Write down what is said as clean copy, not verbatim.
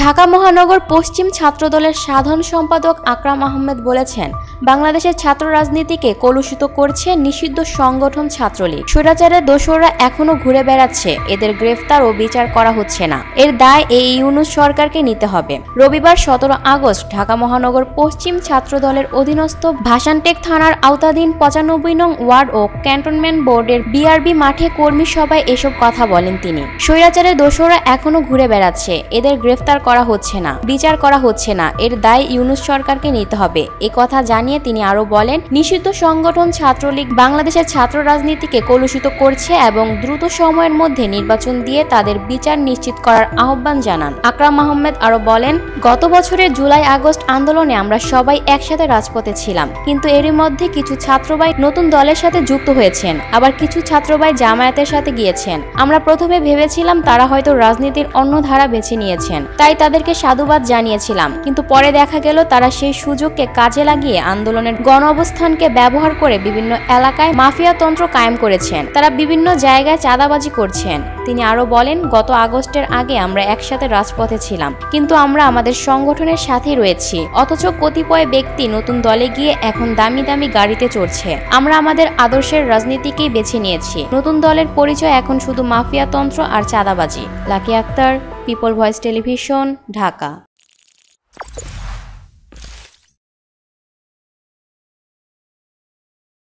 ঢাকা মহানগর পশ্চিম ছাত্রদলের সাধারণ সম্পাদক আকরাম আহমেদ বলেছেন, বাংলাদেশের ছাত্র রাজনীতিকে কলুষিত করছে নিষিদ্ধ সংগঠন ছাত্রলীগ। স্বৈরাচারের দোসররা এখনো ঘুরে বেড়াচ্ছে, এদের গ্রেফতার ও বিচার করা হচ্ছে না। এর দায় এই ইউনূস সরকারকে নিতে হবে। রবিবার 17 আগস্ট ঢাকা মহানগর পশ্চিম ছাত্রদলের অধীনস্থ ভাসানটেক থানার আওতাধীন 95 নং ওয়ার্ড ও ক্যান্টনমেন্ট বোর্ডের বিআরবি মাঠে কর্মী সভায় এসব কথা বলেন তিনি। স্বৈরাচারের দোসররা এখনো ঘুরে বেড়াচ্ছে, এদের গ্রেফতার করা হচ্ছে না, বিচার করা হচ্ছে না। এর দায় ইউনূস সরকারকে নিতে হবে। এ কথা জানিয়ে তিনি আরো বলেন, নিষিদ্ধ সংগঠন ছাত্রলীগ বাংলাদেশের ছাত্র রাজনীতিকে কলুষিত করছে এবং দ্রুত সময়ের মধ্যে নির্বাচন দিয়ে তাদের বিচার নিশ্চিত করার আহ্বান জানান। আকরাম আহমেদ আরো বলেন, গত বছরের জুলাই আগস্ট আন্দোলনে আমরা সবাই একসাথে রাজপথে ছিলাম, কিন্তু এরই মধ্যে কিছু ছাত্রভাই নতুন দলের সাথে যুক্ত হয়েছেন, আবার কিছু ছাত্রভাই জামায়াতের সাথে গিয়েছেন। আমরা প্রথমে ভেবেছিলাম তারা হয়তো রাজনীতির অন্য ধারা বেছে নিয়েছেন, তাই তাদেরকে সাধুবাদ জানিয়েছিলাম, কিন্তু পরে দেখা গেল তারা সেই সুযোগকে কাজে লাগিয়ে আন্দোলনের গণ অবস্থানকে ব্যবহার করে বিভিন্ন এলাকায় মাফিয়া তন্ত্র কায়েম করেছেন। তারা বিভিন্ন জায়গায় চাঁদাবাজি করছেন। তিনি আরো বলেন, গত আগস্টের আগে আমরা একসাথে রাজপথে ছিলাম, কিন্তু আমরা আমাদের সংগঠনের সাথেই রয়েছি, অথচ কতিপয় ব্যক্তি নতুন দলে গিয়ে এখন দামি দামি গাড়িতে চড়ছে। আমরা আমাদের আদর্শের রাজনীতিকেই বেছে নিয়েছি। নতুন দলের পরিচয় এখন শুধু মাফিয়া তন্ত্র আর চাঁদাবাজি। Lucky Akter, people voice television, Dhaka.